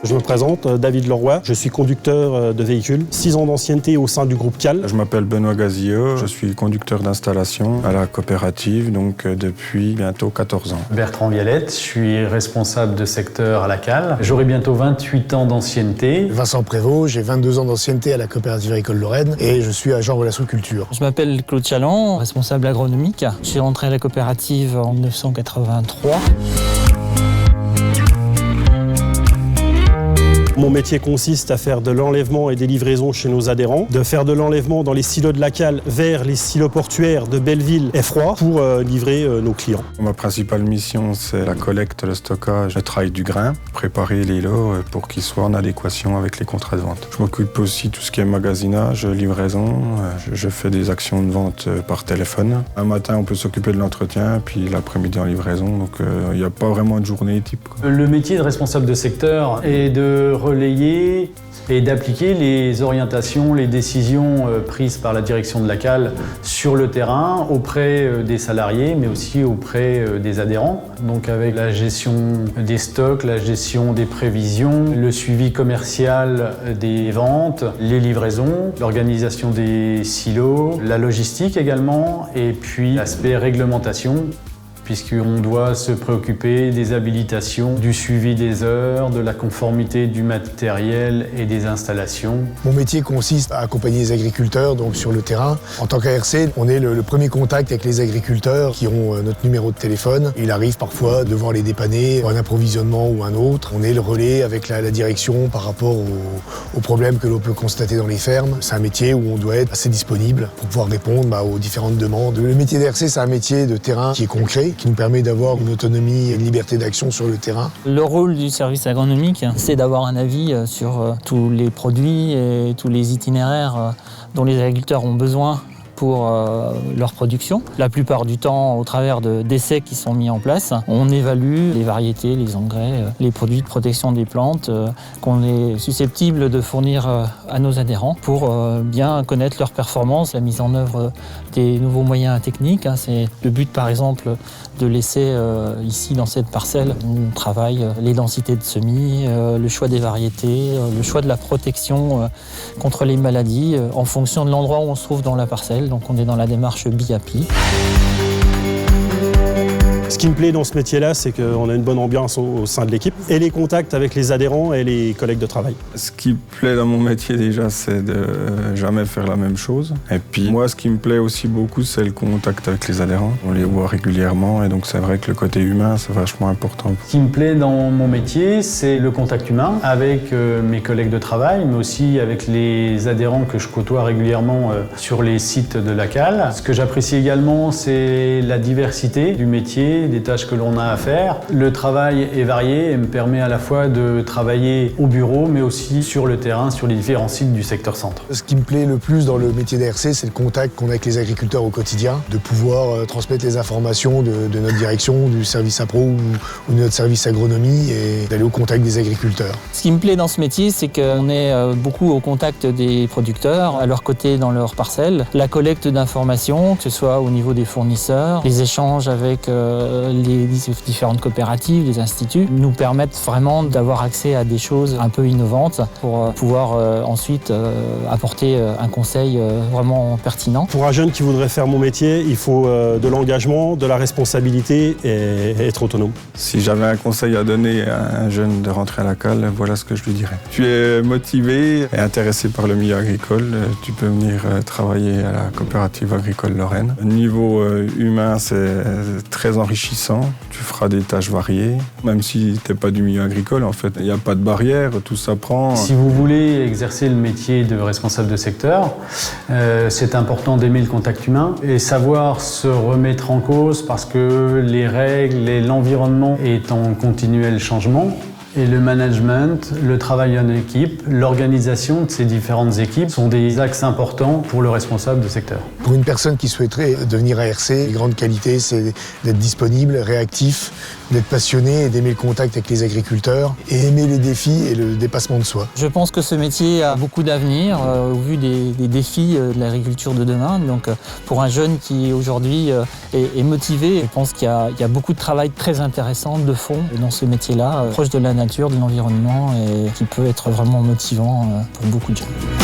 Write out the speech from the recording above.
Je me présente, David Leroy, je suis conducteur de véhicules, 6 ans d'ancienneté au sein du groupe CAL. Je m'appelle Benoît Gazilleux, je suis conducteur d'installation à la coopérative donc depuis bientôt 14 ans. Bertrand Vialette, je suis responsable de secteur à la CAL. J'aurai bientôt 28 ans d'ancienneté. Vincent Prévost, j'ai 22 ans d'ancienneté à la coopérative agricole Lorraine et je suis agent relation culture. Je m'appelle Claude Chaland, responsable agronomique. Je suis rentré à la coopérative en 1983. Mon métier consiste à faire de l'enlèvement et des livraisons chez nos adhérents, de faire de l'enlèvement dans les silos de la CAL vers les silos portuaires de Belleville et Froid pour livrer nos clients. Ma principale mission, c'est la collecte, le stockage, le travail du grain, préparer les lots pour qu'ils soient en adéquation avec les contrats de vente. Je m'occupe aussi de tout ce qui est magasinage, livraison, je fais des actions de vente par téléphone. Un matin, on peut s'occuper de l'entretien, puis l'après-midi en livraison, donc il n'y a pas vraiment de journée type. Le métier de responsable de secteur est de relayer et d'appliquer les orientations, les décisions prises par la direction de la CAL sur le terrain auprès des salariés mais aussi auprès des adhérents. Donc avec la gestion des stocks, la gestion des prévisions, le suivi commercial des ventes, les livraisons, l'organisation des silos, la logistique également et puis l'aspect réglementation, puisqu'on doit se préoccuper des habilitations, du suivi des heures, de la conformité du matériel et des installations. Mon métier consiste à accompagner les agriculteurs donc sur le terrain. En tant qu'ARC, on est le premier contact avec les agriculteurs qui ont notre numéro de téléphone. Il arrive parfois de devoir les dépanner pour un approvisionnement ou un autre. On est le relais avec la direction par rapport aux problèmes que l'on peut constater dans les fermes. C'est un métier où on doit être assez disponible pour pouvoir répondre aux différentes demandes. Le métier d'ARC, c'est un métier de terrain qui est concret, qui nous permet d'avoir une autonomie et une liberté d'action sur le terrain. Le rôle du service agronomique, c'est d'avoir un avis sur tous les produits et tous les itinéraires dont les agriculteurs ont besoin pour leur production. La plupart du temps, au travers d'essais qui sont mis en place, on évalue les variétés, les engrais, les produits de protection des plantes qu'on est susceptible de fournir à nos adhérents pour bien connaître leurs performances, la mise en œuvre des nouveaux moyens techniques. C'est le but, par exemple, de l'essai ici dans cette parcelle. On travaille les densités de semis, le choix des variétés, le choix de la protection contre les maladies en fonction de l'endroit où on se trouve dans la parcelle. Donc on est dans la démarche BIAPI. Ce qui me plaît dans ce métier-là, c'est qu'on a une bonne ambiance au sein de l'équipe et les contacts avec les adhérents et les collègues de travail. Ce qui me plaît dans mon métier déjà, c'est de jamais faire la même chose. Et puis moi, ce qui me plaît aussi beaucoup, c'est le contact avec les adhérents. On les voit régulièrement et donc c'est vrai que le côté humain, c'est vachement important. Ce qui me plaît dans mon métier, c'est le contact humain avec mes collègues de travail, mais aussi avec les adhérents que je côtoie régulièrement sur les sites de la CAL. Ce que j'apprécie également, c'est la diversité du métier, des tâches que l'on a à faire. Le travail est varié et me permet à la fois de travailler au bureau, mais aussi sur le terrain, sur les différents sites du secteur centre. Ce qui me plaît le plus dans le métier d'ARC, c'est le contact qu'on a avec les agriculteurs au quotidien, de pouvoir transmettre les informations de notre direction, du service appro ou de notre service agronomie et d'aller au contact des agriculteurs. Ce qui me plaît dans ce métier, c'est qu'on est beaucoup au contact des producteurs, à leur côté dans leurs parcelles. La collecte d'informations, que ce soit au niveau des fournisseurs, les échanges avec les différentes coopératives, les instituts, nous permettent vraiment d'avoir accès à des choses un peu innovantes pour pouvoir ensuite apporter un conseil vraiment pertinent. Pour un jeune qui voudrait faire mon métier, il faut de l'engagement, de la responsabilité et être autonome. Si j'avais un conseil à donner à un jeune de rentrer à la CAL, voilà ce que je lui dirais. Tu es motivé et intéressé par le milieu agricole, tu peux venir travailler à la coopérative agricole Lorraine. Au niveau humain, c'est très enrichissant. Tu feras des tâches variées, même si tu n'es pas du milieu agricole, en fait. Il n'y a pas de barrière, tout s'apprend. Si vous voulez exercer le métier de responsable de secteur, c'est important d'aimer le contact humain et savoir se remettre en cause parce que les règles et l'environnement est en continuel changement. Et le management, le travail en équipe, l'organisation de ces différentes équipes sont des axes importants pour le responsable de secteur. Pour une personne qui souhaiterait devenir ARC, les grandes qualités, c'est d'être disponible, réactif, d'être passionné et d'aimer le contact avec les agriculteurs et aimer les défis et le dépassement de soi. Je pense que ce métier a beaucoup d'avenir au vu des défis de l'agriculture de demain. Donc pour un jeune qui aujourd'hui est motivé, je pense qu'il y a beaucoup de travail très intéressant de fond dans ce métier-là, proche de la nature. nature, de l'environnement et qui peut être vraiment motivant pour beaucoup de gens.